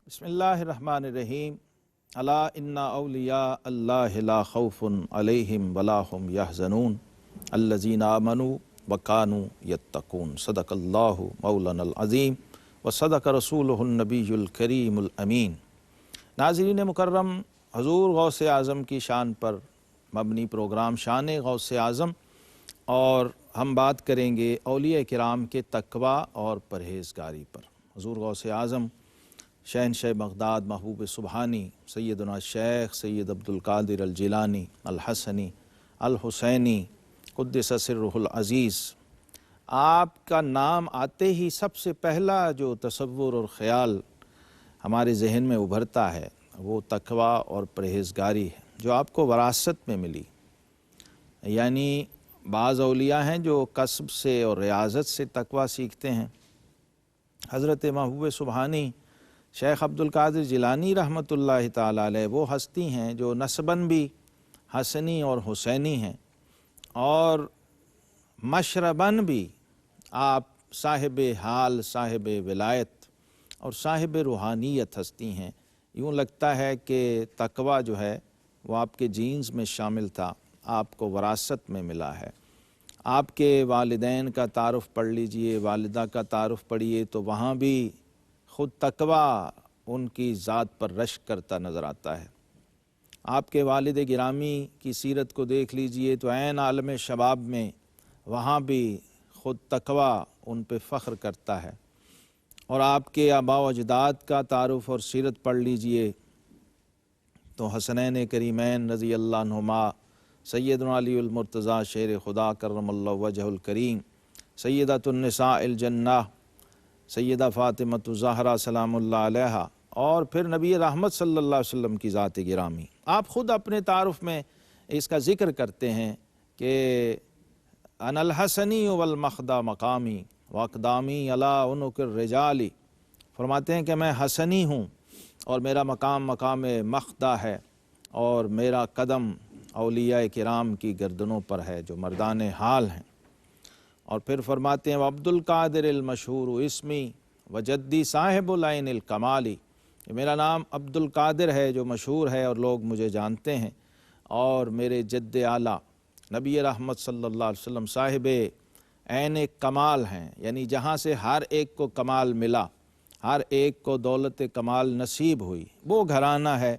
بسم اللہ الرحمن الرحیم الا ان اولیاء اللہ لا خوف علیہم ولا هم یحزنون الذین آمنوا وکانوا یتقون صدق اللہ مولانا العظیم وصدق رسولہ النبی الکریم الامین۔ ناظرین مکرم، حضور غوث اعظم کی شان پر مبنی پروگرام شان غوث اعظم، اور ہم بات کریں گے اولیاء کرام کے تقوی اور پرہیزگاری پر۔ حضور غوث اعظم شہنشاہ بغداد محبوب سبحانی سیدنا شیخ سید عبدالقادر الجیلانی الحسنی الحسینی قدس سرہ العزیز، آپ کا نام آتے ہی سب سے پہلا جو تصور اور خیال ہمارے ذہن میں ابھرتا ہے وہ تقوی اور پرہیزگاری ہے، جو آپ کو وراثت میں ملی۔ یعنی بعض اولیاء ہیں جو کسب سے اور ریاضت سے تقوی سیکھتے ہیں۔ حضرت محبوب سبحانی شیخ عبدالقادر جیلانی رحمۃ اللہ تعالیٰ علیہ وہ ہستی ہیں جو نسباً بھی حسنی اور حسینی ہیں، اور مشرباً بھی آپ صاحب حال، صاحب ولایت اور صاحب روحانیت ہستی ہیں۔ یوں لگتا ہے کہ تقوی جو ہے وہ آپ کے جینز میں شامل تھا، آپ کو وراثت میں ملا ہے۔ آپ کے والدین کا تعارف پڑھ لیجئے، والدہ کا تعارف پڑھیے تو وہاں بھی خود تقوی ان کی ذات پر رشک کرتا نظر آتا ہے۔ آپ کے والد گرامی کی سیرت کو دیکھ لیجئے تو عین عالم شباب میں وہاں بھی خود تقوی ان پہ فخر کرتا ہے۔ اور آپ کے آباء و اجداد کا تعارف اور سیرت پڑھ لیجئے تو حسنین کریمین رضی اللہ عنہما، سیدنا علی المرتضیٰ شیر خدا کرم اللہ وجہ الکریم، سیدۃ النساء الجنہ سیدہ فاطمہ الزہرا سلام اللہ علیہا، اور پھر نبی رحمت صلی اللہ علیہ وسلم کی ذات گرامی۔ آپ خود اپنے تعارف میں اس کا ذکر کرتے ہیں کہ انا الحسنی والمخدہ مقامی واقدامی علی عنق الرجال، فرماتے ہیں کہ میں حسنی ہوں اور میرا مقام مخدہ ہے، اور میرا قدم اولیاء کرام کی گردنوں پر ہے جو مردان حال ہیں۔ اور پھر فرماتے ہیں وعبد القادر المشہور اسمی وجدی صاحب العین الکمالی، میرا نام عبد القادر ہے جو مشہور ہے اور لوگ مجھے جانتے ہیں، اور میرے جد اعلیٰ نبی رحمت صلی اللہ علیہ وسلم صاحب عین کمال ہیں، یعنی جہاں سے ہر ایک کو کمال ملا، ہر ایک کو دولت کمال نصیب ہوئی، وہ گھرانہ ہے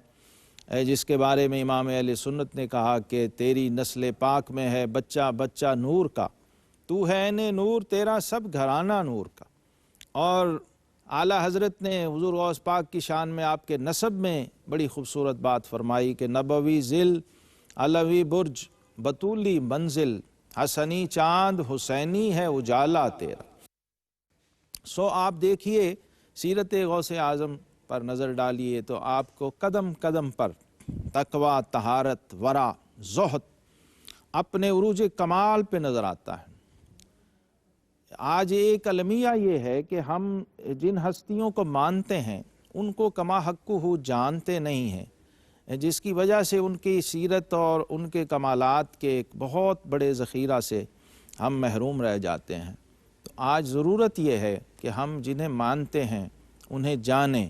جس کے بارے میں امام اہل سنت نے کہا کہ تیری نسل پاک میں ہے بچہ بچہ نور کا، تو ہے عین نور تیرا سب گھرانہ نور کا۔ اور اعلیٰ حضرت نے حضور غوث پاک کی شان میں آپ کے نسب میں بڑی خوبصورت بات فرمائی کہ نبوی ذل علوی برج بطولی منزل، حسنی چاند حسینی ہے اجالا تیرا۔ سو آپ دیکھیے سیرت غوث اعظم پر نظر ڈالیے تو آپ کو قدم قدم پر تقوی، طہارت، ورع، زہد اپنے عروج کمال پہ نظر آتا ہے۔ آج ایک المیہ یہ ہے کہ ہم جن ہستیوں کو مانتے ہیں ان کو کما حقہ جانتے نہیں ہیں، جس کی وجہ سے ان کی سیرت اور ان کے کمالات کے ایک بہت بڑے ذخیرہ سے ہم محروم رہ جاتے ہیں۔ تو آج ضرورت یہ ہے کہ ہم جنہیں مانتے ہیں انہیں جانیں،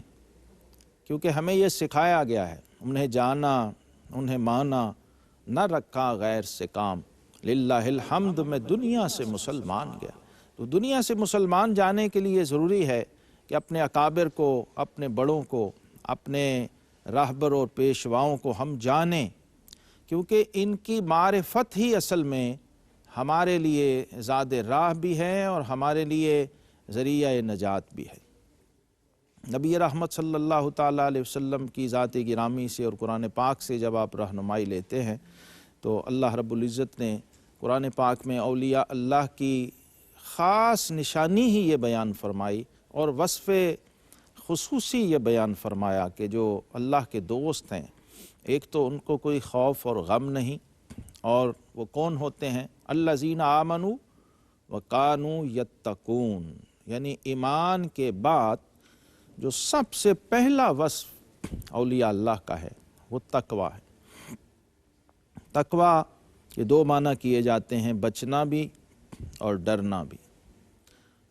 کیونکہ ہمیں یہ سکھایا گیا ہے، انہیں جانا، انہیں مانا، نہ رکھا غیر سے کام، للہ الحمد میں دنیا سے مسلمان گیا۔ تو دنیا سے مسلمان جانے کے لیے ضروری ہے کہ اپنے اکابر کو، اپنے بڑوں کو، اپنے راہبر اور پیشواؤں کو ہم جانیں، کیونکہ ان کی معرفت ہی اصل میں ہمارے لیے زاد راہ بھی ہے اور ہمارے لیے ذریعہ نجات بھی ہے۔ نبی رحمت صلی اللہ تعالیٰ علیہ وسلم کی ذات گرامی سے اور قرآن پاک سے جب آپ رہنمائی لیتے ہیں تو اللہ رب العزت نے قرآن پاک میں اولیاء اللہ کی خاص نشانی ہی یہ بیان فرمائی اور وصف خصوصی یہ بیان فرمایا کہ جو اللہ کے دوست ہیں، ایک تو ان کو کوئی خوف اور غم نہیں، اور وہ کون ہوتے ہیں؟ الذین آمنوا وکانوا یتقون، یعنی ایمان کے بعد جو سب سے پہلا وصف اولیاء اللہ کا ہے وہ تقوی ہے۔ تقوی کے دو معنی کیے جاتے ہیں، بچنا بھی اور ڈرنا بھی۔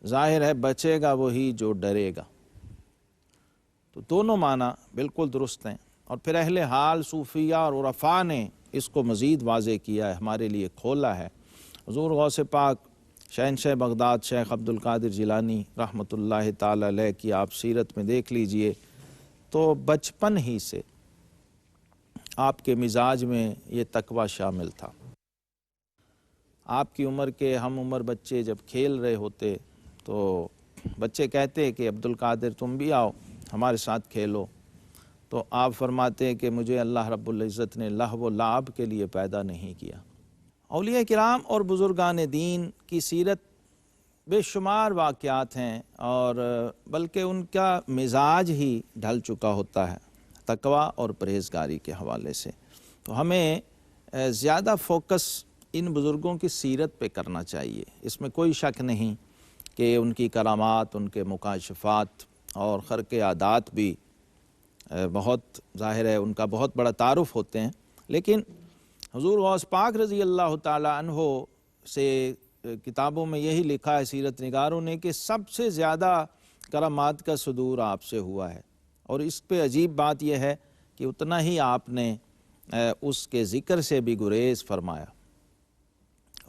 ظاہر ہے بچے گا وہی جو ڈرے گا۔ تو دونوں معنی بالکل درست ہیں، اور پھر اہل حال صوفیہ اور عرفاء نے اس کو مزید واضح کیا ہے، ہمارے لیے کھولا ہے۔ حضور غوث پاک شہنشاہ بغداد شیخ عبد القادر جیلانی رحمۃ اللہ تعالی علیہ کی آپ سیرت میں دیکھ لیجئے تو بچپن ہی سے آپ کے مزاج میں یہ تقوی شامل تھا۔ آپ کی عمر کے ہم عمر بچے جب کھیل رہے ہوتے تو بچے کہتے کہ عبد القادر تم بھی آؤ ہمارے ساتھ کھیلو، تو آپ فرماتے کہ مجھے اللہ رب العزت نے لہو و لعب کے لیے پیدا نہیں کیا۔ اولیاء کرام اور بزرگان دین کی سیرت بے شمار واقعات ہیں، اور بلکہ ان کا مزاج ہی ڈھل چکا ہوتا ہے تقوی اور پرہیزگاری کے حوالے سے۔ تو ہمیں زیادہ فوکس ان بزرگوں کی سیرت پہ کرنا چاہیے۔ اس میں کوئی شک نہیں کہ ان کی کرامات، ان کے مکاشفات اور خرق عادات بھی بہت ظاہر ہے، ان کا بہت بڑا تعارف ہوتے ہیں، لیکن حضور غوث پاک رضی اللہ تعالی عنہ سے کتابوں میں یہی لکھا ہے سیرت نگاروں نے کہ سب سے زیادہ کرامات کا صدور آپ سے ہوا ہے، اور اس پہ عجیب بات یہ ہے کہ اتنا ہی آپ نے اس کے ذکر سے بھی گریز فرمایا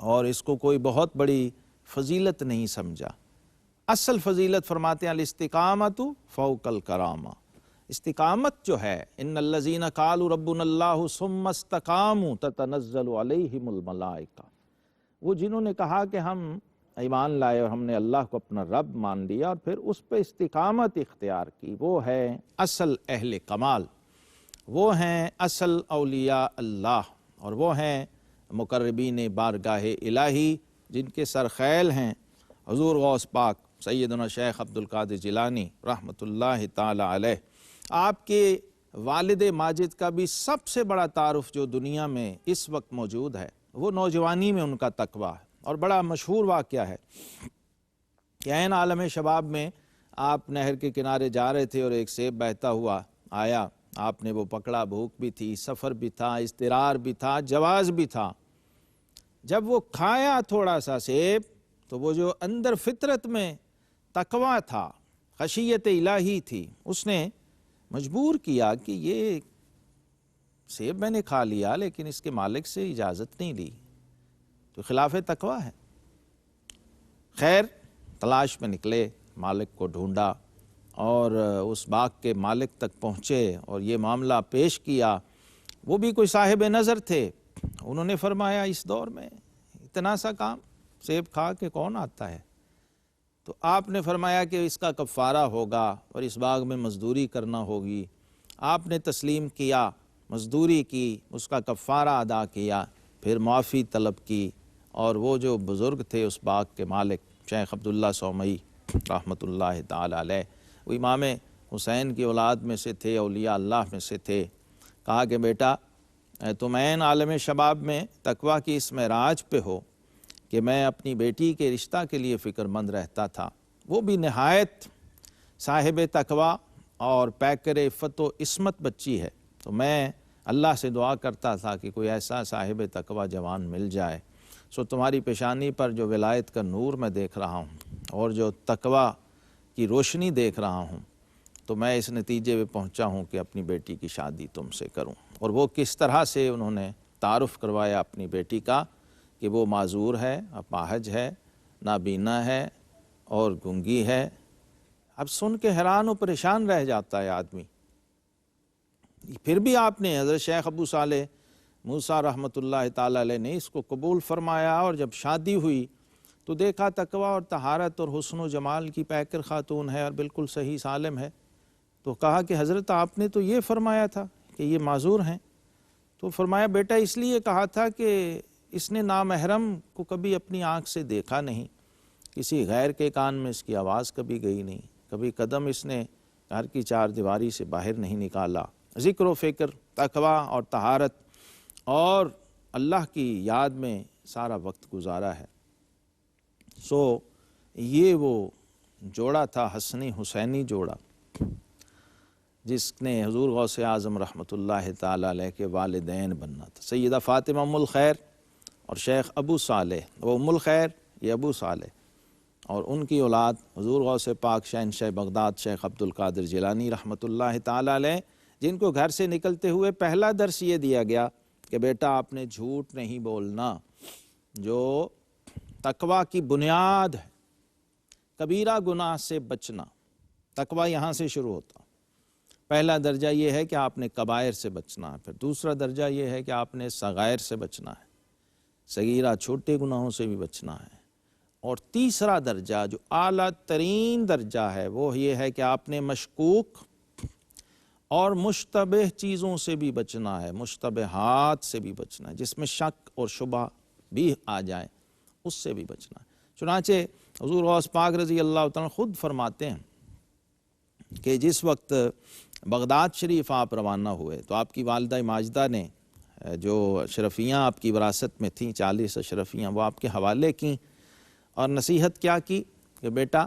اور اس کو کوئی بہت بڑی فضیلت نہیں سمجھا۔ اصل فضیلت فرماتے ہیں الاستقامت فوق الکرامہ، استقامت جو ہے ان الذین قالوا ربنا اللہ ثم استقاموا تتنزل علیہم الملائکہ، وہ جنہوں نے کہا کہ ہم ایمان لائے اور ہم نے اللہ کو اپنا رب مان لیا اور پھر اس پہ استقامت اختیار کی، وہ ہے اصل اہل کمال، وہ ہیں اصل اولیاء اللہ، اور وہ ہیں مقربین بارگاہ الہی جن کے سرخیل ہیں حضور غوث پاک سیدنا شیخ عبد القادر جیلانی رحمۃ اللہ تعالی علیہ۔ آپ کے والد ماجد کا بھی سب سے بڑا تعارف جو دنیا میں اس وقت موجود ہے وہ نوجوانی میں ان کا تقوی ہے، اور بڑا مشہور واقعہ ہے کہ عین عالم شباب میں آپ نہر کے کنارے جا رہے تھے اور ایک سیب بہتا ہوا آیا، آپ نے وہ پکڑا، بھوک بھی تھی، سفر بھی تھا، اضطرار بھی تھا، جواز بھی تھا۔ جب وہ کھایا تھوڑا سا سیب تو وہ جو اندر فطرت میں تقوی تھا، خشیت الہی تھی، اس نے مجبور کیا کہ یہ سیب میں نے کھا لیا لیکن اس کے مالک سے اجازت نہیں لی، تو خلاف تقوی ہے۔ خیر تلاش میں نکلے، مالک کو ڈھونڈا اور اس باغ کے مالک تک پہنچے اور یہ معاملہ پیش کیا۔ وہ بھی کوئی صاحب نظر تھے، انہوں نے فرمایا اس دور میں اتنا سا کام سیب کھا کے کون آتا ہے؟ تو آپ نے فرمایا کہ اس کا کفارہ ہوگا اور اس باغ میں مزدوری کرنا ہوگی۔ آپ نے تسلیم کیا، مزدوری کی، اس کا کفارہ ادا کیا، پھر معافی طلب کی، اور وہ جو بزرگ تھے اس باغ کے مالک شیخ عبداللہ سومئی رحمۃ اللہ تعالی علیہ، وہ امام حسین کی اولاد میں سے تھے، اولیاء اللہ میں سے تھے، کہا کہ بیٹا تم عین عالم شباب میں تقوی کی اس معراج پہ ہو کہ میں اپنی بیٹی کے رشتہ کے لیے فکر مند رہتا تھا، وہ بھی نہایت صاحب تقوی اور پیکر عفت و عصمت بچی ہے، تو میں اللہ سے دعا کرتا تھا کہ کوئی ایسا صاحب تقوی جوان مل جائے، سو تمہاری پیشانی پر جو ولایت کا نور میں دیکھ رہا ہوں اور جو تقوی کی روشنی دیکھ رہا ہوں، تو میں اس نتیجے پہ پہنچا ہوں کہ اپنی بیٹی کی شادی تم سے کروں۔ اور وہ کس طرح سے انہوں نے تعارف کروایا اپنی بیٹی کا کہ وہ معذور ہے، اپاہج ہے، نابینا ہے اور گنگی ہے۔ اب سن کے حیران و پریشان رہ جاتا ہے آدمی۔ پھر بھی آپ نے حضرت شیخ ابو صالح موسیٰ رحمۃ اللہ تعالی علیہ نے اس کو قبول فرمایا، اور جب شادی ہوئی تو دیکھا تقوی اور طہارت اور حسن و جمال کی پیکر خاتون ہے اور بالکل صحیح سالم ہے، تو کہا کہ حضرت آپ نے تو یہ فرمایا تھا کہ یہ معذور ہیں، تو فرمایا بیٹا اس لیے کہا تھا کہ اس نے نامحرم کو کبھی اپنی آنکھ سے دیکھا نہیں، کسی غیر کے کان میں اس کی آواز کبھی گئی نہیں، کبھی قدم اس نے گھر کی چار دیواری سے باہر نہیں نکالا، ذکر و فکر، تقوی اور طہارت اور اللہ کی یاد میں سارا وقت گزارا ہے۔ سو یہ وہ جوڑا تھا حسنی حسینی جوڑا جس نے حضور غوث اعظم رحمۃ اللہ تعالی علیہ کے والدین بننا تھا۔ سیدہ فاطمہ ام الخیر اور شیخ ابو صالح، وہ ام الخیر یہ ابو صالح، اور ان کی اولاد حضور غوث پاک شہنشاہ بغداد شیخ عبد القادر جیلانی رحمۃ اللہ تعالیٰ علیہ، جن کو گھر سے نکلتے ہوئے پہلا درس یہ دیا گیا کہ بیٹا آپ نے جھوٹ نہیں بولنا، جو تقویٰ کی بنیاد ہے، کبیرہ گناہ سے بچنا۔ تقویٰ یہاں سے شروع ہوتا۔ پہلا درجہ یہ ہے کہ آپ نے کبائر سے بچنا ہے، پھر دوسرا درجہ یہ ہے کہ آپ نے صغائر سے بچنا ہے، صغیرہ چھوٹے گناہوں سے بھی بچنا ہے، اور تیسرا درجہ جو اعلیٰ ترین درجہ ہے وہ یہ ہے کہ آپ نے مشکوک اور مشتبہ چیزوں سے بھی بچنا ہے، مشتبہات سے بھی بچنا ہے، جس میں شک اور شبہ بھی آ جائے اس سے بھی بچنا ہے۔ چنانچہ حضور غوث پاک رضی اللہ تعالیٰ خود فرماتے ہیں کہ جس وقت بغداد شریف آپ روانہ ہوئے تو آپ کی والدہ ماجدہ نے جو اشرفیاں آپ کی وراثت میں تھیں، 40 اشرفیاں، وہ آپ کے حوالے کیں اور نصیحت کیا کی کہ بیٹا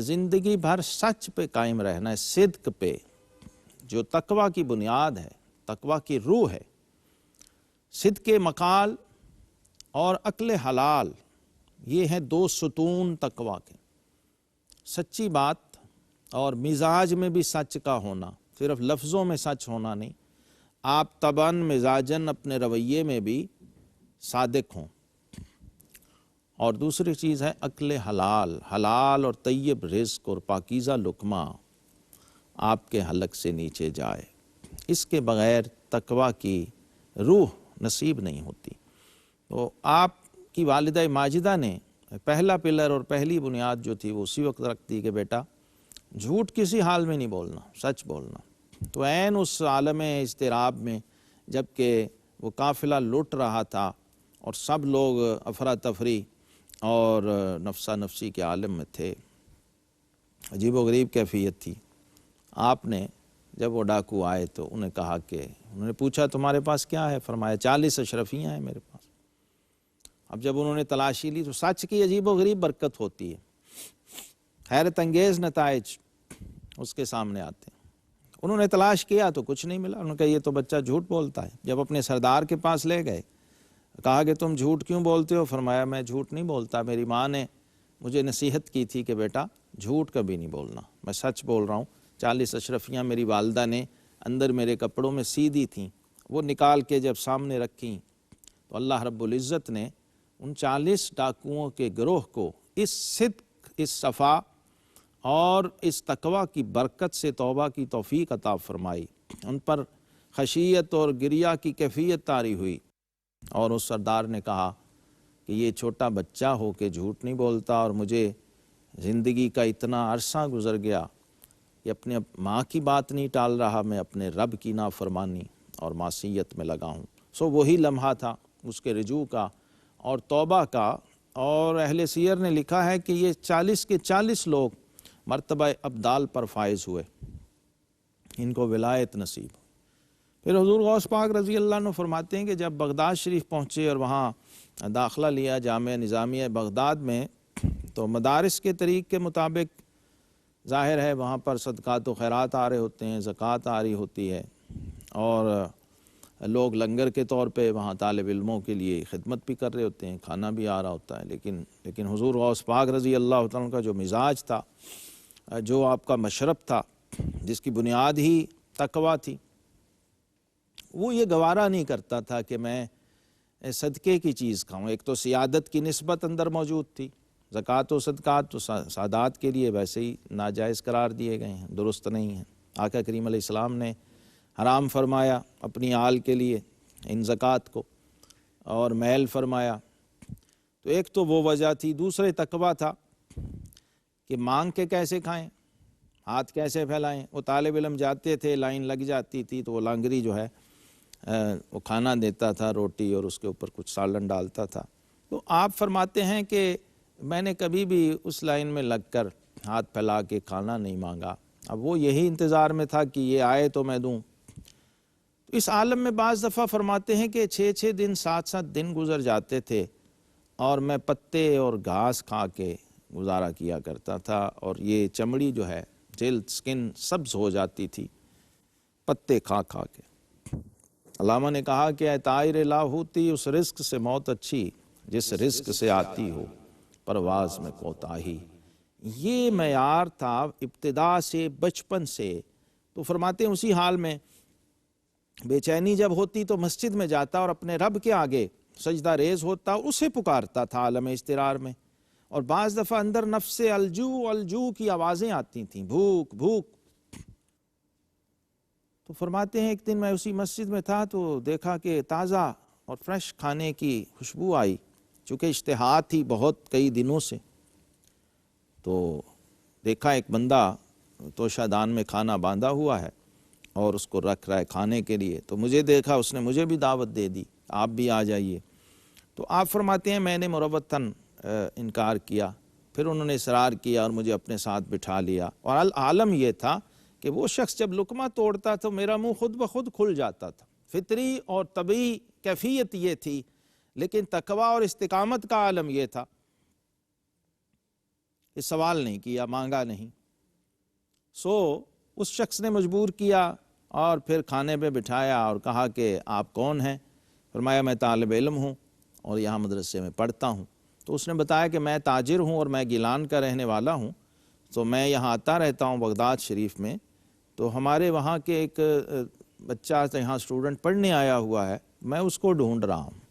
زندگی بھر سچ پہ قائم رہنا ہے، صدق پہ، جو تقویٰ کی بنیاد ہے، تقویٰ کی روح ہے۔ صدق مقال اور عقل حلال، یہ ہیں دو ستون تقویٰ کے۔ سچی بات اور مزاج میں بھی سچ کا ہونا، صرف لفظوں میں سچ ہونا نہیں، آپ طبعاً مزاجاً اپنے رویے میں بھی صادق ہوں۔ اور دوسری چیز ہے عقل حلال، حلال اور طیب رزق اور پاکیزہ لقمہ آپ کے حلق سے نیچے جائے، اس کے بغیر تقویٰ کی روح نصیب نہیں ہوتی۔ تو آپ کی والدہ ماجدہ نے پہلا پلر اور پہلی بنیاد جو تھی وہ اسی وقت رکھ دی کہ بیٹا جھوٹ کسی حال میں نہیں بولنا، سچ بولنا۔ تو عین اس عالم اضطراب میں جب کہ وہ قافلہ لٹ رہا تھا اور سب لوگ افراتفری اور نفسا نفسی کے عالم میں تھے، عجیب و غریب کیفیت تھی، آپ نے جب وہ ڈاکو آئے تو انہیں کہا کہ انہوں نے پوچھا تمہارے پاس کیا ہے؟ فرمایا 40 اشرفیاں ہیں میرے پاس۔ اب جب انہوں نے تلاشی لی تو سچ کی عجیب و غریب برکت ہوتی ہے، حیرت انگیز نتائج اس کے سامنے آتے ہیں۔ انہوں نے تلاش کیا تو کچھ نہیں ملا، انہوں نے کہا یہ تو بچہ جھوٹ بولتا ہے۔ جب اپنے سردار کے پاس لے گئے، کہا کہ تم جھوٹ کیوں بولتے ہو؟ فرمایا میں جھوٹ نہیں بولتا، میری ماں نے مجھے نصیحت کی تھی کہ بیٹا جھوٹ کبھی نہیں بولنا، میں سچ بول رہا ہوں۔ 40 اشرفیاں میری والدہ نے اندر میرے کپڑوں میں سی دی تھیں، وہ نکال کے جب سامنے رکھیں تو اللہ رب العزت نے ان 40 ڈاکوؤں کے گروہ کو اس صدق، اس صفا اور اس تقویٰ کی برکت سے توبہ کی توفیق عطا فرمائی، ان پر خشیت اور گریہ کی کیفیت طاری ہوئی، اور اس سردار نے کہا کہ یہ چھوٹا بچہ ہو کے جھوٹ نہیں بولتا، اور مجھے زندگی کا اتنا عرصہ گزر گیا کہ اپنے ماں کی بات نہیں ٹال رہا، میں اپنے رب کی نافرمانی اور معصیت میں لگا ہوں۔ سو وہی لمحہ تھا اس کے رجوع کا اور توبہ کا، اور اہل سیر نے لکھا ہے کہ یہ 40 کے 40 لوگ مرتبہ ابدال پر فائز ہوئے، ان کو ولایت نصیب۔ پھر حضور غوث پاک رضی اللہ عنہ فرماتے ہیں کہ جب بغداد شریف پہنچے اور وہاں داخلہ لیا جامعہ نظامیہ بغداد میں، تو مدارس کے طریق کے مطابق ظاہر ہے وہاں پر صدقات و خیرات آ رہے ہوتے ہیں، زکوٰۃ آ رہی ہوتی ہے، اور لوگ لنگر کے طور پہ وہاں طالب علموں کے لیے خدمت بھی کر رہے ہوتے ہیں، کھانا بھی آ رہا ہوتا ہے، لیکن حضور غوث پاک رضی اللہ تعالیٰ کا جو مزاج تھا، جو آپ کا مشرب تھا، جس کی بنیاد ہی تقویٰ تھی، وہ یہ گوارا نہیں کرتا تھا کہ میں صدقے کی چیز کھاؤں۔ ایک تو سیادت کی نسبت اندر موجود تھی، زکوٰۃ و صدقات تو سادات کے لیے ویسے ہی ناجائز قرار دیے گئے ہیں، درست نہیں ہیں، آقا کریم علیہ السلام نے حرام فرمایا اپنی آل کے لیے ان زکوٰۃ کو، اور میل فرمایا۔ تو ایک تو وہ وجہ تھی، دوسرے تقویٰ تھا کہ مانگ کے کیسے کھائیں، ہاتھ کیسے پھیلائیں۔ وہ طالب علم جاتے تھے، لائن لگ جاتی تھی تو وہ لانگری جو ہے وہ کھانا دیتا تھا، روٹی، اور اس کے اوپر کچھ سالن ڈالتا تھا۔ تو آپ فرماتے ہیں کہ میں نے کبھی بھی اس لائن میں لگ کر ہاتھ پھیلا کے کھانا نہیں مانگا، اب وہ یہی انتظار میں تھا کہ یہ آئے تو میں دوں۔ اس عالم میں بعض دفعہ فرماتے ہیں کہ 6 دن 7 دن گزر جاتے تھے، اور میں پتے اور گھاس کھا کے گزارا کیا کرتا تھا، اور یہ چمڑی جو ہے، جلد، سکن سبز ہو جاتی تھی پتے کھا کھا کے۔ علامہ نے کہا کہ اے طائر لاہوتی، اس رزق سے موت اچھی جس رزق سے آتی ہو، پرواز میں کوتاہی۔ یہ معیار تھا ابتدا سے، بچپن سے۔ تو فرماتے ہیں اسی حال میں بے چینی جب ہوتی تو مسجد میں جاتا اور اپنے رب کے آگے سجدہ ریز ہوتا، اسے پکارتا تھا عالم اضطرار میں۔ اور بعض دفعہ اندر نفس سے الجو الجو کی آوازیں آتی تھیں، بھوک بھوک۔ تو فرماتے ہیں ایک دن میں اسی مسجد میں تھا تو دیکھا کہ تازہ اور فریش کھانے کی خوشبو آئی، چونکہ اشتہا تھی بہت کئی دنوں سے۔ تو دیکھا ایک بندہ توشہ دان میں کھانا باندھا ہوا ہے اور اس کو رکھ رہا ہے کھانے کے لیے۔ تو مجھے دیکھا، اس نے مجھے بھی دعوت دے دی، آپ بھی آ جائیے۔ تو آپ فرماتے ہیں میں نے مروتاً انکار کیا، پھر انہوں نے اصرار کیا اور مجھے اپنے ساتھ بٹھا لیا۔ اور العالم یہ تھا کہ وہ شخص جب لقمہ توڑتا تو میرا منہ خود بخود کھل جاتا تھا۔ فطری اور طبعی کیفیت یہ تھی، لیکن تقوی اور استقامت کا عالم یہ تھا کہ سوال نہیں کیا، مانگا نہیں۔ اس شخص نے مجبور کیا اور پھر کھانے پہ بٹھایا اور کہا کہ آپ کون ہیں؟ فرمایا میں طالب علم ہوں اور یہاں مدرسے میں پڑھتا ہوں۔ تو اس نے بتایا کہ میں تاجر ہوں اور میں گیلان کا رہنے والا ہوں، تو میں یہاں آتا رہتا ہوں بغداد شریف میں۔ تو ہمارے وہاں کے ایک بچہ یہاں اسٹوڈنٹ پڑھنے آیا ہوا ہے، میں اس کو ڈھونڈ رہا ہوں۔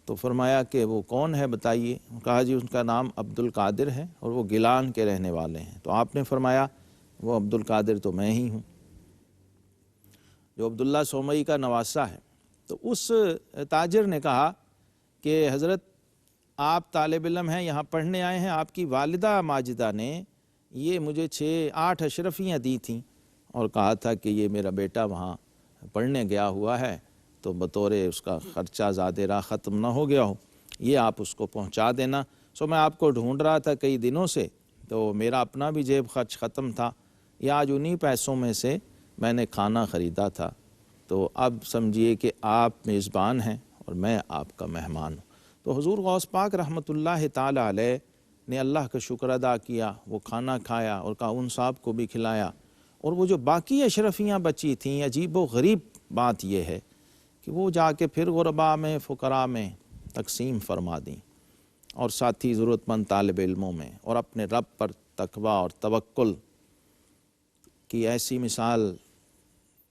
تو فرمایا کہ وہ کون ہے بتائیے؟ کہا جی ان کا نام عبد القادر ہے اور وہ گیلان کے رہنے والے ہیں۔ تو آپ نے فرمایا وہ عبد القادر تو میں ہی ہوں جو عبداللہ سومئی کا نواسہ ہے۔ تو اس تاجر نے کہا کہ حضرت آپ طالب علم ہیں، یہاں پڑھنے آئے ہیں، آپ کی والدہ ماجدہ نے یہ مجھے 6-8 اشرفیاں دی تھیں اور کہا تھا کہ یہ میرا بیٹا وہاں پڑھنے گیا ہوا ہے، تو بطور اس کا خرچہ زیادہ راہ ختم نہ ہو گیا ہو، یہ آپ اس کو پہنچا دینا۔ میں آپ کو ڈھونڈ رہا تھا کئی دنوں سے، تو میرا اپنا بھی جیب خرچ ختم تھا، یہ آج انہی پیسوں میں سے میں نے کھانا خریدا تھا۔ تو اب سمجھیے کہ آپ میزبان ہیں اور میں آپ کا مہمان ہوں۔ تو حضور غوث پاک رحمۃ اللہ تعالی علیہ نے اللہ کا شکر ادا کیا، وہ کھانا کھایا اور کاؤن صاحب کو بھی کھلایا۔ اور وہ جو باقی اشرفیاں بچی تھیں، عجیب و غریب بات یہ ہے کہ وہ جا کے پھر غرباء میں، فقراء میں تقسیم فرما دیں، اور ساتھی ضرورت مند طالب علموں میں، اور اپنے رب پر تقوی اور توکل کی ایسی مثال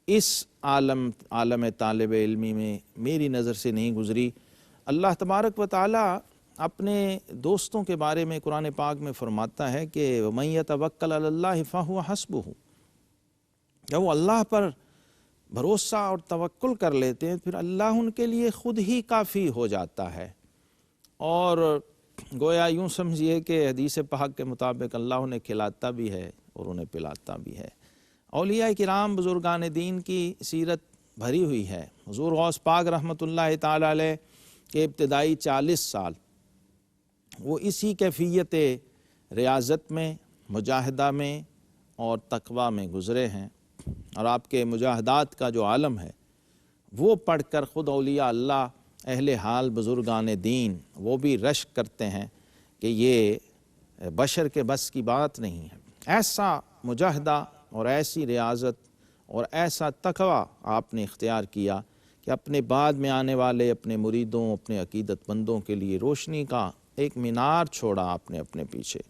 اس عالم طالب علمی میں میری نظر سے نہیں گزری۔ اللہ تبارک و تعالی اپنے دوستوں کے بارے میں قرآن پاک میں فرماتا ہے کہ وَمَن يَتَوَكَّلْ عَلَى اللَّهِ فَهُوَ حَسْبُهُ، جب وہ اللہ پر بھروسہ اور توکل کر لیتے ہیں پھر اللہ ان کے لیے خود ہی کافی ہو جاتا ہے۔ اور گویا یوں سمجھیے کہ حدیث پاک کے مطابق اللہ انہیں کھلاتا بھی ہے اور انہیں پلاتا بھی ہے۔ اولیاء کرام بزرگان دین کی سیرت بھری ہوئی ہے۔ حضور غوث پاک رحمۃ اللہ تعالی علیہ کے ابتدائی 40 سال وہ اسی کیفیت ریاضت میں، مجاہدہ میں اور تقوی میں گزرے ہیں۔ اور آپ کے مجاہدات کا جو عالم ہے وہ پڑھ کر خود اولیاء اللہ، اہل حال بزرگان دین وہ بھی رشک کرتے ہیں کہ یہ بشر کے بس کی بات نہیں ہے۔ ایسا مجاہدہ اور ایسی ریاضت اور ایسا تقوی آپ نے اختیار کیا کہ اپنے بعد میں آنے والے اپنے مریدوں، اپنے عقیدت مندوں کے لیے روشنی کا ایک مینار چھوڑا آپ نے اپنے پیچھے۔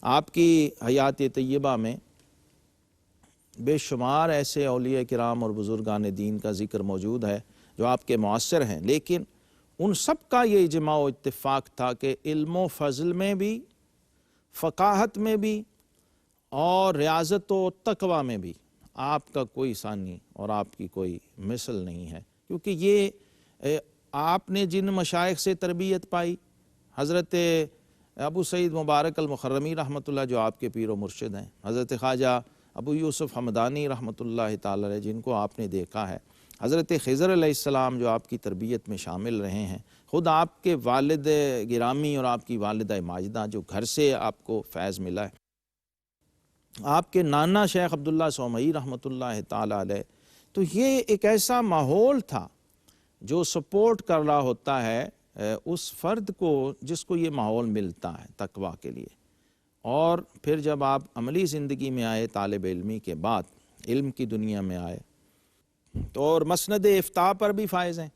آپ کی حیات طیبہ میں بے شمار ایسے اولیاء کرام اور بزرگان دین کا ذکر موجود ہے جو آپ کے معاصر ہیں، لیکن ان سب کا یہ اجماع و اتفاق تھا کہ علم و فضل میں بھی، فقاہت میں بھی اور ریاضت و تقوی میں بھی آپ کا کوئی ثانی اور آپ کی کوئی مثل نہیں ہے۔ کیونکہ یہ آپ نے جن مشائخ سے تربیت پائی، حضرت ابو سعید مبارک المخرمی رحمۃ اللہ جو آپ کے پیر و مرشد ہیں، حضرت خواجہ ابو یوسف حمدانی رحمۃ اللہ تعالی علیہ جن کو آپ نے دیکھا ہے، حضرت خضر علیہ السلام جو آپ کی تربیت میں شامل رہے ہیں، خود آپ کے والد گرامی اور آپ کی والدہ ماجدہ جو گھر سے آپ کو فیض ملا ہے، آپ کے نانا شیخ عبداللہ سومئی رحمۃ اللہ تعالی علیہ، تو یہ ایک ایسا ماحول تھا جو سپورٹ کر رہا ہوتا ہے اس فرد کو جس کو یہ ماحول ملتا ہے تقوی کے لیے۔ اور پھر جب آپ عملی زندگی میں آئے، طالب علمی کے بعد علم کی دنیا میں آئے، تو اور مسند افتاء پر بھی فائز ہیں۔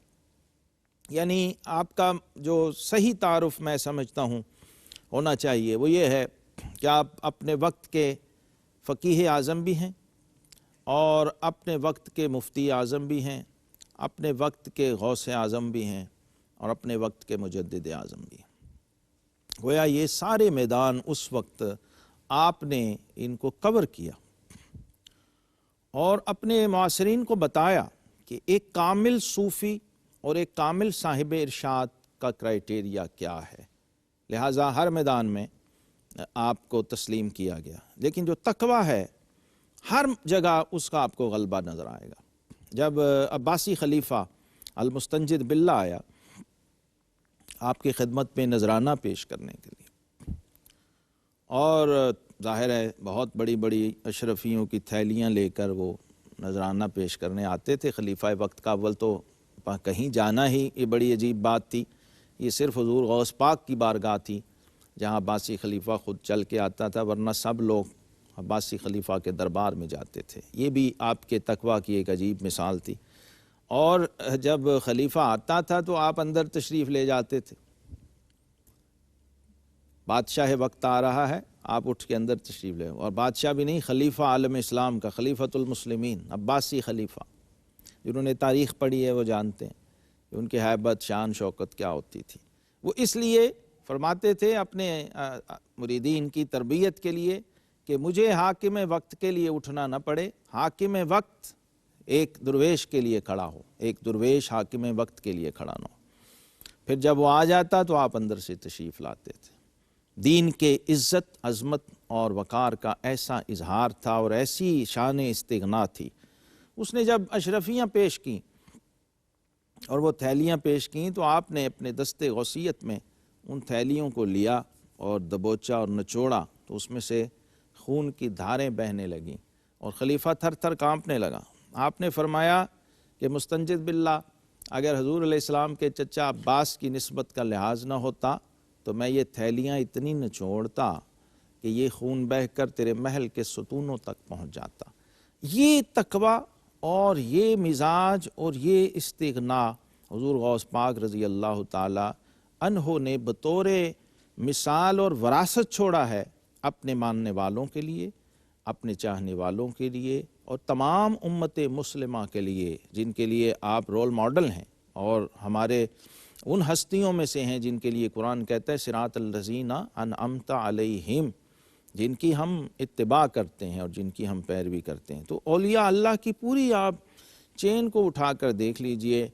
یعنی آپ کا جو صحیح تعارف میں سمجھتا ہوں ہونا چاہیے وہ یہ ہے کہ آپ اپنے وقت کے فقیہ اعظم بھی ہیں اور اپنے وقت کے مفتی اعظم بھی ہیں، اپنے وقت کے غوث اعظم بھی ہیں اور اپنے وقت کے مجدد اعظم بھی ہیں۔ گویا یہ سارے میدان اس وقت آپ نے ان کو کور کیا اور اپنے معاصرین کو بتایا کہ ایک کامل صوفی اور ایک کامل صاحب ارشاد کا کرائیٹیریا کیا ہے، لہٰذا ہر میدان میں آپ کو تسلیم کیا گیا۔ لیکن جو تقویٰ ہے ہر جگہ اس کا آپ کو غلبہ نظر آئے گا۔ جب عباسی خلیفہ المستنجد باللہ آیا آپ کی خدمت میں نذرانہ پیش کرنے کے لیے، اور ظاہر ہے بہت بڑی بڑی اشرفیوں کی تھیلیاں لے کر وہ نذرانہ پیش کرنے آتے تھے۔ خلیفہ وقت کا اول تو کہیں جانا ہی یہ بڑی عجیب بات تھی، یہ صرف حضور غوث پاک کی بارگاہ تھی جہاں عباسی خلیفہ خود چل کے آتا تھا، ورنہ سب لوگ عباسی خلیفہ کے دربار میں جاتے تھے۔ یہ بھی آپ کے تقویٰ کی ایک عجیب مثال تھی۔ اور جب خلیفہ آتا تھا تو آپ اندر تشریف لے جاتے تھے، بادشاہ وقت آ رہا ہے آپ اٹھ کے اندر تشریف لے، اور بادشاہ بھی نہیں، خلیفہ عالم اسلام کا، خلیفۃ المسلمین عباسی خلیفہ، جنہوں نے تاریخ پڑھی ہے وہ جانتے ہیں کہ ان کی ہیبت شان شوکت کیا ہوتی تھی۔ وہ اس لیے فرماتے تھے اپنے مریدین کی تربیت کے لیے کہ مجھے حاکم وقت کے لیے اٹھنا نہ پڑے، حاکم وقت ایک درویش کے لیے کھڑا ہو، ایک درویش حاکم وقت کے لیے کھڑا نہ ہو۔ پھر جب وہ آ جاتا تو آپ اندر سے تشریف لاتے تھے۔ دین کے عزت، عظمت اور وقار کا ایسا اظہار تھا اور ایسی شان استغنا تھی۔ اس نے جب اشرفیاں پیش کیں اور وہ تھیلیاں پیش کیں تو آپ نے اپنے دست غوثیت میں ان تھیلیوں کو لیا اور دبوچا اور نچوڑا تو اس میں سے خون کی دھاریں بہنے لگیں اور خلیفہ تھر تھر کانپنے لگا۔ آپ نے فرمایا کہ مستنجد باللہ، اگر حضور علیہ السلام کے چچا عباس کی نسبت کا لحاظ نہ ہوتا تو میں یہ تھیلیاں اتنی نچوڑتا کہ یہ خون بہہ کر تیرے محل کے ستونوں تک پہنچ جاتا۔ یہ تقویٰ اور یہ مزاج اور یہ استغنا حضور غوث پاک رضی اللہ تعالی عنہ نے بطور مثال اور وراثت چھوڑا ہے اپنے ماننے والوں کے لیے، اپنے چاہنے والوں کے لیے اور تمام امت مسلمہ کے لیے، جن کے لیے آپ رول ماڈل ہیں اور ہمارے ان ہستیوں میں سے ہیں جن کے لیے قرآن کہتا ہے صراط الذین انعمت علیہم، جن کی ہم اتباع کرتے ہیں اور جن کی ہم پیروی کرتے ہیں۔ تو اولیاء اللہ کی پوری آپ چین کو اٹھا کر دیکھ لیجئے،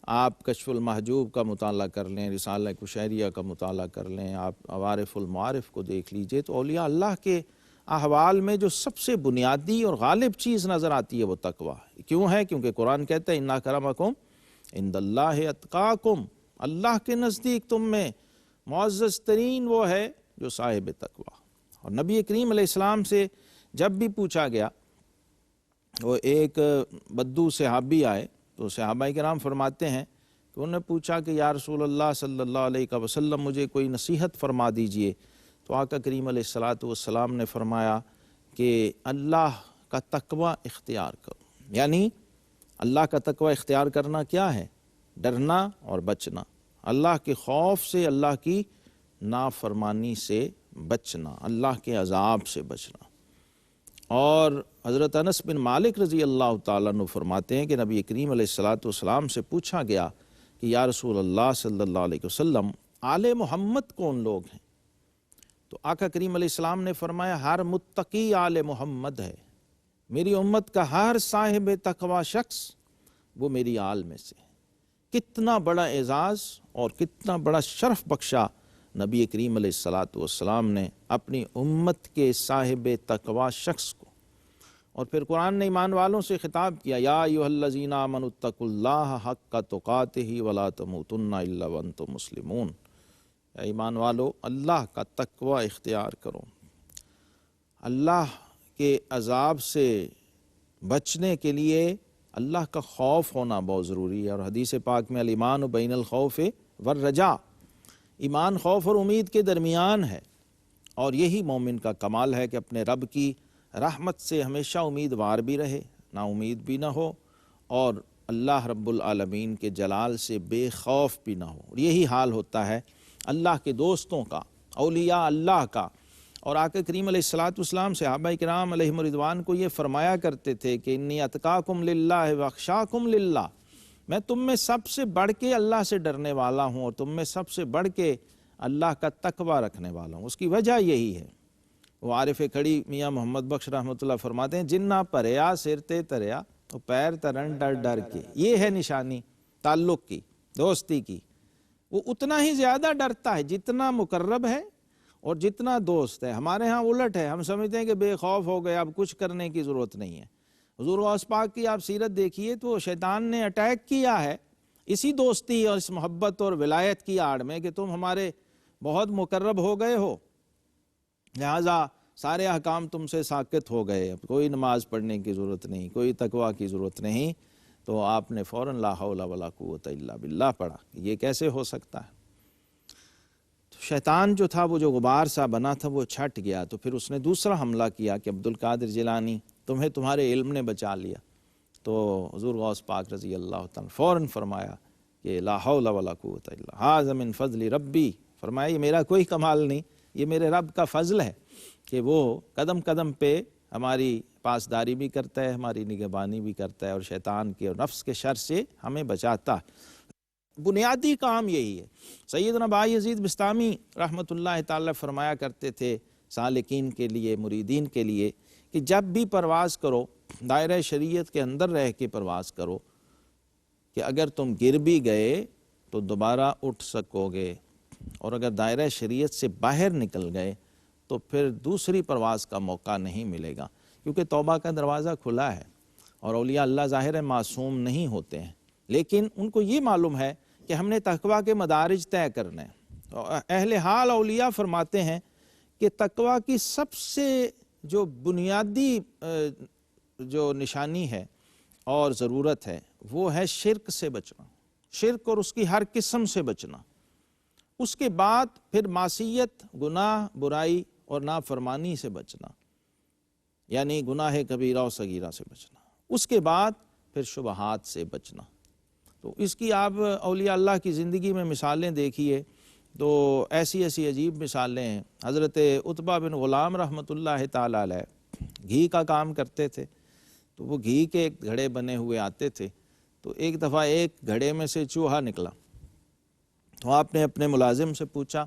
آپ کشف المحجوب کا مطالعہ کر لیں، رسالہ کشیریہ کا مطالعہ کر لیں، آپ عوارف المعارف کو دیکھ لیجئے، تو اولیاء اللہ کے احوال میں جو سب سے بنیادی اور غالب چیز نظر آتی ہے وہ تقویٰ ہے۔ کیوں ہے؟ کیونکہ قرآن کہتا ہے اِنَّ اکرمکم عند اللہ اتقاکم، اللہ کے نزدیک تم میں معزز ترین وہ ہے جو صاحب تقویٰ۔ اور نبی کریم علیہ السلام سے جب بھی پوچھا گیا، وہ ایک بدو صحابی آئے تو صحابہ کرام فرماتے ہیں کہ انہوں نے پوچھا کہ یا رسول اللہ صلی اللہ علیہ وسلم مجھے کوئی نصیحت فرما دیجئے، تو آقا کریم علیہ السلام نے فرمایا کہ اللہ کا تقویٰ اختیار کرو۔ یعنی اللہ کا تقویٰ اختیار کرنا کیا ہے؟ ڈرنا اور بچنا، اللہ کے خوف سے، اللہ کی نافرمانی سے بچنا، اللہ کے عذاب سے بچنا۔ اور حضرت انس بن مالک رضی اللہ تعالیٰ عنہ فرماتے ہیں کہ نبی کریم علیہ السلام سے پوچھا گیا کہ یا رسول اللہ صلی اللہ علیہ وسلم آل محمد کون لوگ ہیں؟ تو آقا کریم علیہ السلام نے فرمایا ہر متقی آل محمد ہے، میری امت کا ہر صاحب تقوی شخص وہ میری آل میں سے۔ کتنا بڑا اعزاز اور کتنا بڑا شرف بخشا نبی کریم علیہ السلام نے اپنی امت کے صاحب تقوی شخص کو۔ اور پھر قرآن نے ایمان والوں سے خطاب کیا یا ایھا الذین آمنوا اتقوا اللہ حق تقاتہ ولا تموتن الا وانتم مسلمون، اے ایمان والو اللہ کا تقوی اختیار کرو۔ اللہ کے عذاب سے بچنے کے لیے اللہ کا خوف ہونا بہت ضروری ہے، اور حدیث پاک میں الایمان بین الخوف والرجاء، ایمان خوف اور امید کے درمیان ہے، اور یہی مومن کا کمال ہے کہ اپنے رب کی رحمت سے ہمیشہ امیدوار بھی رہے، نا امید بھی نہ ہو، اور اللہ رب العالمین کے جلال سے بے خوف بھی نہ ہو۔ اور یہی حال ہوتا ہے اللہ کے دوستوں کا، اولیاء اللہ کا۔ اور آقا کریم علیہ الصلوۃ والسلام صحابہ کرام علیہم رضوان کو یہ فرمایا کرتے تھے کہ انی اتقاکم للہ واخشاکم للہ، میں تم میں سب سے بڑھ کے اللہ سے ڈرنے والا ہوں اور تم میں سب سے بڑھ کے اللہ کا تقوی رکھنے والا ہوں۔ اس کی وجہ یہی ہے، وہ عارف کھڑی میاں محمد بخش رحمۃ اللہ فرماتے ہیں جنہ پریا سر تے تریا تو پیر ترن ڈر ڈر کے، یہ ہے نشانی تعلق کی، دوستی کی۔ وہ اتنا ہی زیادہ ڈرتا ہے جتنا مقرب ہے اور جتنا دوست ہے۔ ہمارے ہاں الٹ ہے، ہم سمجھتے ہیں کہ بے خوف ہو گئے اب کچھ کرنے کی ضرورت نہیں ہے۔ حضور غوث پاک کی آپ سیرت دیکھیے تو شیطان نے اٹیک کیا ہے اسی دوستی اور اس محبت اور ولایت کی آڑ میں کہ تم ہمارے بہت مقرب ہو گئے ہو، لہٰذا سارے احکام تم سے ساقط ہو گئے، اب کوئی نماز پڑھنے کی ضرورت نہیں، کوئی تقویٰ کی ضرورت نہیں۔ تو آپ نے فوراً لا حول ولا قوت الا باللہ پڑھا۔ یہ کیسے ہو سکتا ہے؟ تو شیطان جو تھا وہ جو غبار سا بنا تھا وہ چھٹ گیا، تو پھر اس نے دوسرا حملہ کیا کہ عبد القادر جیلانی تمہیں تمہارے علم نے بچا لیا۔ تو حضور غوث پاک رضی اللہ تعالیٰ فوراً فرمایا کہ لا حول ولا قوت الا ھذا من فضل ربی، فرمایا یہ میرا کوئی کمال نہیں، یہ میرے رب کا فضل ہے کہ وہ قدم قدم پہ ہماری پاسداری بھی کرتا ہے، ہماری نگہبانی بھی کرتا ہے اور شیطان کے اور نفس کے شر سے ہمیں بچاتا ہے۔ بنیادی کام یہی ہے۔ سیدنا بایزید بسطامی رحمۃ اللہ تعالی فرمایا کرتے تھے سالکین کے لیے، مریدین کے لیے، کہ جب بھی پرواز کرو دائرہ شریعت کے اندر رہ کے پرواز کرو، کہ اگر تم گر بھی گئے تو دوبارہ اٹھ سکو گے، اور اگر دائرہ شریعت سے باہر نکل گئے تو پھر دوسری پرواز کا موقع نہیں ملے گا، کیونکہ توبہ کا دروازہ کھلا ہے۔ اور اولیاء اللہ ظاہر ہے معصوم نہیں ہوتے ہیں، لیکن ان کو یہ معلوم ہے کہ ہم نے تقویٰ کے مدارج طے کرنے ہیں۔ اہل حال اولیاء فرماتے ہیں کہ تقویٰ کی سب سے جو بنیادی جو نشانی ہے اور ضرورت ہے وہ ہے شرک سے بچنا، شرک اور اس کی ہر قسم سے بچنا۔ اس کے بعد پھر معصیت، گناہ، برائی اور نافرمانی سے بچنا، یعنی گناہ کبیرہ و صغیرہ سے بچنا۔ اس کے بعد پھر شبہات سے بچنا۔ تو اس کی آپ اولیاء اللہ کی زندگی میں مثالیں دیکھیے تو ایسی ایسی عجیب مثالیں ہیں۔ حضرت عتبہ بن غلام رحمۃ اللہ تعالی علیہ گھی کا کام کرتے تھے، تو وہ گھی کے ایک گھڑے بنے ہوئے آتے تھے، تو ایک دفعہ ایک گھڑے میں سے چوہا نکلا، تو آپ نے اپنے ملازم سے پوچھا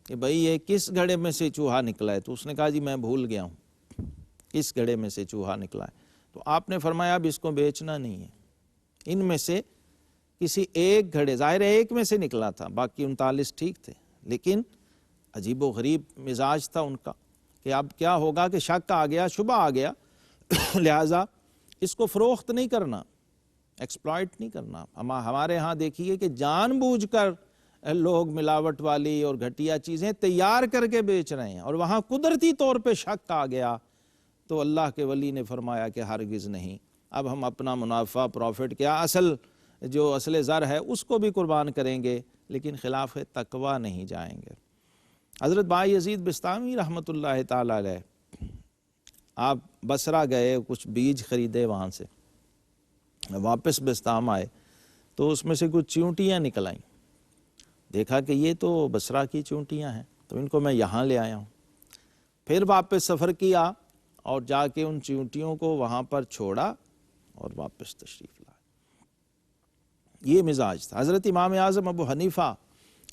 کہ بھئی یہ کس گھڑے میں سے چوہا نکلا ہے؟ تو اس نے کہا جی میں بھول گیا ہوں کس گھڑے میں سے چوہا نکلا ہے۔ تو آپ نے فرمایا اب اس کو بیچنا نہیں ہے، ان میں سے کسی ایک گھڑے، ظاہر ہے ایک میں سے نکلا تھا، باقی 39 ٹھیک تھے، لیکن عجیب و غریب مزاج تھا ان کا کہ اب کیا ہوگا کہ شک آ گیا، شبہ آ گیا، لہٰذا اس کو فروخت نہیں کرنا، ایکسپلائٹ نہیں کرنا۔ ہمارے ہاں دیکھیے کہ جان بوجھ کر لوگ ملاوٹ والی اور گھٹیا چیزیں تیار کر کے بیچ رہے ہیں، اور وہاں قدرتی طور پہ شک آ گیا تو اللہ کے ولی نے فرمایا کہ ہرگز نہیں، اب ہم اپنا منافع، پروفٹ کیا، اصل زر ہے اس کو بھی قربان کریں گے، لیکن خلاف تقویٰ نہیں جائیں گے۔ حضرت بایزید بسطامی رحمۃ اللہ تعالی علیہ آپ بصرہ گئے، کچھ بیج خریدے، وہاں سے واپس بسطام آئے تو اس میں سے کچھ چیونٹیاں نکل آئیں، دیکھا کہ یہ تو بصرہ کی چیونٹیاں ہیں، تو ان کو میں یہاں لے آیا ہوں۔ پھر واپس سفر کیا اور جا کے ان چیونٹیوں کو وہاں پر چھوڑا اور واپس تشریف لائے۔ یہ مزاج تھا۔ حضرت امام اعظم ابو حنیفہ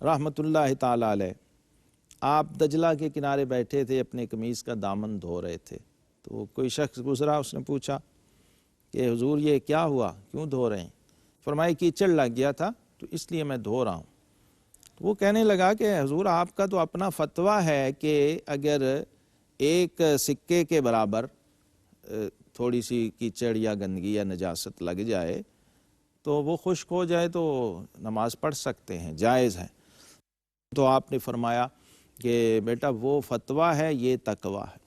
رحمۃ اللہ تعالی علیہ آپ دجلہ کے کنارے بیٹھے تھے، اپنے قمیص کا دامن دھو رہے تھے، تو کوئی شخص گزرا، اس نے پوچھا کہ حضور یہ کیا ہوا، کیوں دھو رہے ہیں؟ فرمایا کیچڑ لگ گیا تھا تو اس لیے میں دھو رہا ہوں۔ تو وہ کہنے لگا کہ حضور آپ کا تو اپنا فتویٰ ہے کہ اگر ایک سکے کے برابر تھوڑی سی کیچڑ یا گندگی یا نجاست لگ جائے تو وہ خشک ہو جائے تو نماز پڑھ سکتے ہیں، جائز ہے۔ تو آپ نے فرمایا کہ بیٹا وہ فتویٰ ہے، یہ تقویٰ ہے۔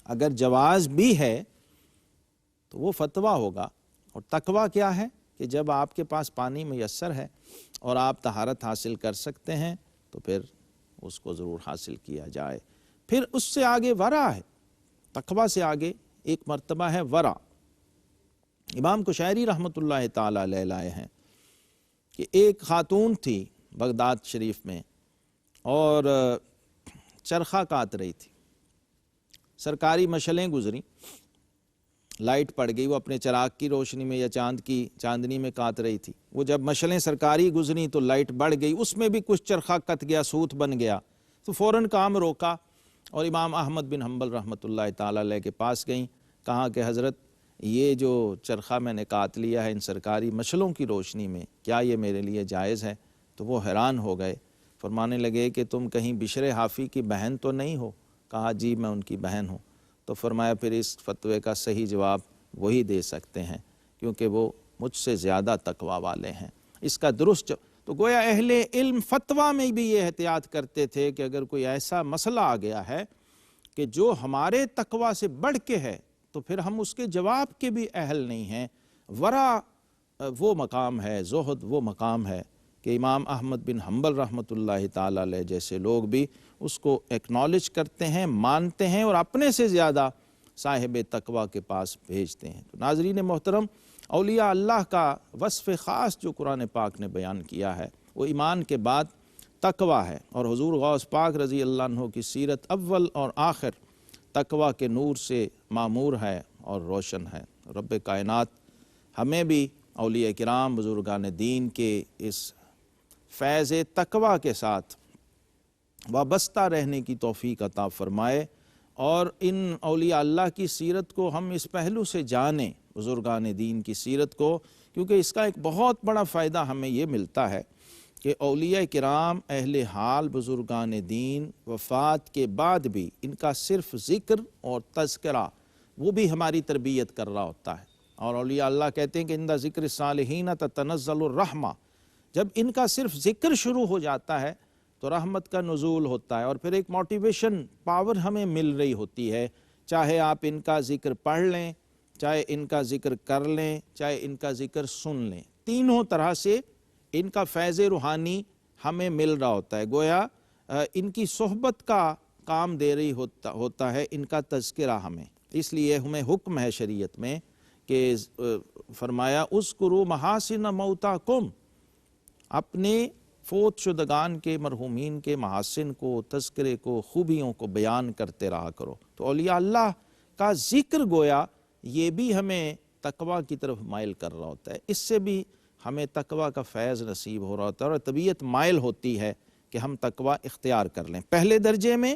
اگر جواز بھی ہے تو وہ فتویٰ ہوگا، اور تقویٰ کیا ہے کہ جب آپ کے پاس پانی میسر ہے اور آپ طہارت حاصل کر سکتے ہیں تو پھر اس کو ضرور حاصل کیا جائے۔ پھر اس سے آگے ورع ہے، تقویٰ سے آگے ایک مرتبہ ہے ورع۔ امام کشیری رحمۃ اللہ تعالی علیہ لائے ہیں کہ ایک خاتون تھی بغداد شریف میں، اور چرخہ کاٹ رہی تھی، سرکاری مشلیں گزری، لائٹ پڑ گئی، وہ اپنے چراغ کی روشنی میں یا چاند کی چاندنی میں کاٹ رہی تھی۔ وہ جب مشلیں سرکاری گزری تو لائٹ بڑھ گئی، اس میں بھی کچھ چرخہ کٹ گیا، سوت بن گیا، تو فوراً کام روکا اور امام احمد بن حنبل رحمۃ اللہ تعالیٰ علیہ کے پاس گئیں، کہا کہ حضرت یہ جو چرخہ میں نے کاٹ لیا ہے ان سرکاری مشلوں کی روشنی میں، کیا یہ میرے لیے جائز ہے؟ تو وہ حیران ہو گئے، فرمانے لگے کہ تم کہیں بشر حافی کی بہن تو نہیں ہو؟ کہا جی میں ان کی بہن ہوں۔ تو فرمایا پھر اس فتوے کا صحیح جواب وہی دے سکتے ہیں، کیونکہ وہ مجھ سے زیادہ تقوی والے ہیں۔ اس کا درست تو گویا اہل علم فتویٰ میں بھی یہ احتیاط کرتے تھے کہ اگر کوئی ایسا مسئلہ آ گیا ہے کہ جو ہمارے تقوی سے بڑھ کے ہے تو پھر ہم اس کے جواب کے بھی اہل نہیں ہیں۔ ورع وہ مقام ہے، زہد وہ مقام ہے کہ امام احمد بن حنبل رحمۃ اللہ تعالیٰ علیہ جیسے لوگ بھی اس کو ایکنالج کرتے ہیں، مانتے ہیں اور اپنے سے زیادہ صاحب تقوی کے پاس بھیجتے ہیں۔ تو ناظرین محترم، اولیاء اللہ کا وصف خاص جو قرآن پاک نے بیان کیا ہے وہ ایمان کے بعد تقوی ہے، اور حضور غوث پاک رضی اللہ عنہ کی سیرت اول اور آخر تقوی کے نور سے معمور ہے اور روشن ہے۔ رب کائنات ہمیں بھی اولیاء کرام بزرگان دین کے اس فیض تقوی کے ساتھ وابستہ رہنے کی توفیق عطا فرمائے، اور ان اولیاء اللہ کی سیرت کو ہم اس پہلو سے جانیں، بزرگان دین کی سیرت کو، کیونکہ اس کا ایک بہت بڑا فائدہ ہمیں یہ ملتا ہے کہ اولیاء کرام اہل حال بزرگان دین وفات کے بعد بھی ان کا صرف ذکر اور تذکرہ وہ بھی ہماری تربیت کر رہا ہوتا ہے۔ اور اولیاء اللہ کہتے ہیں کہ عند ذکر الصالحین تتنزل الرحمہ، جب ان کا صرف ذکر شروع ہو جاتا ہے تو رحمت کا نزول ہوتا ہے، اور پھر ایک موٹیویشن پاور ہمیں مل رہی ہوتی ہے، چاہے آپ ان کا ذکر پڑھ لیں، چاہے ان کا ذکر کر لیں، چاہے ان کا ذکر سن لیں، تینوں طرح سے ان کا فیض روحانی ہمیں مل رہا ہوتا ہے۔ گویا ان کی صحبت کا کام دے رہی ہوتا ہے ان کا تذکرہ ہمیں، اس لیے ہمیں حکم ہے شریعت میں کہ فرمایا اذکروا محاسن موتاکم، اپنے فوت شدگان کے مرحومین کے محاسن کو، تذکرے کو، خوبیوں کو بیان کرتے رہا کرو۔ تو اولیاء اللہ کا ذکر گویا یہ بھی ہمیں تقوی کی طرف مائل کر رہا ہوتا ہے، اس سے بھی ہمیں تقوی کا فیض نصیب ہو رہا ہوتا ہے، اور طبیعت مائل ہوتی ہے کہ ہم تقوی اختیار کر لیں۔ پہلے درجے میں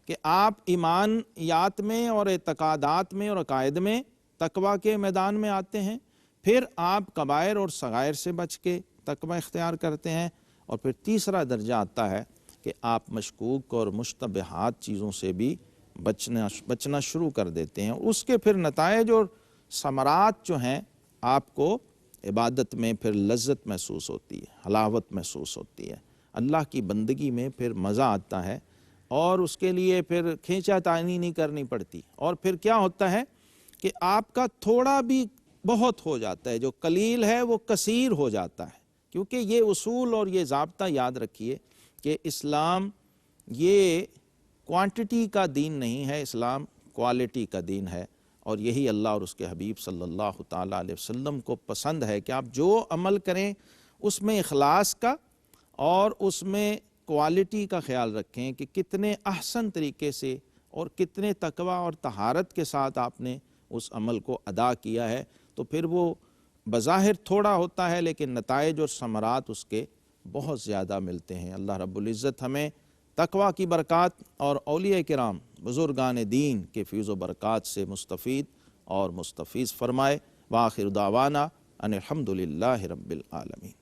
کہ آپ ایمانیات میں اور اعتقادات میں اور عقائد میں تقوی کے میدان میں آتے ہیں، پھر آپ کبائر اور صغائر سے بچ کے تقوی اختیار کرتے ہیں، اور پھر تیسرا درجہ آتا ہے کہ آپ مشکوک اور مشتبہات چیزوں سے بھی بچنا شروع کر دیتے ہیں، اور اس کے پھر نتائج اور ثمرات جو ہیں آپ کو عبادت میں پھر لذت محسوس ہوتی ہے، حلاوت محسوس ہوتی ہے، اللہ کی بندگی میں پھر مزہ آتا ہے، اور اس کے لیے پھر کھینچا تانی نہیں کرنی پڑتی، اور پھر کیا ہوتا ہے کہ آپ کا تھوڑا بھی بہت ہو جاتا ہے، جو قلیل ہے وہ کثیر ہو جاتا ہے، کیونکہ یہ اصول اور یہ ضابطہ یاد رکھیے کہ اسلام یہ کوانٹٹی کا دین نہیں ہے، اسلام کوالٹی کا دین ہے، اور یہی اللہ اور اس کے حبیب صلی اللہ تعالیٰ علیہ وسلم کو پسند ہے کہ آپ جو عمل کریں اس میں اخلاص کا اور اس میں کوالٹی کا خیال رکھیں کہ کتنے احسن طریقے سے اور کتنے تقوی اور طہارت کے ساتھ آپ نے اس عمل کو ادا کیا ہے، تو پھر وہ بظاہر تھوڑا ہوتا ہے لیکن نتائج اور ثمرات اس کے بہت زیادہ ملتے ہیں۔ اللہ رب العزت ہمیں تقوی کی برکات اور اولیاء کرام بزرگان دین کے فیض و برکات سے مستفید اور مستفیض فرمائے۔ وآخر دعوانا ان الحمد للہ رب العالمین۔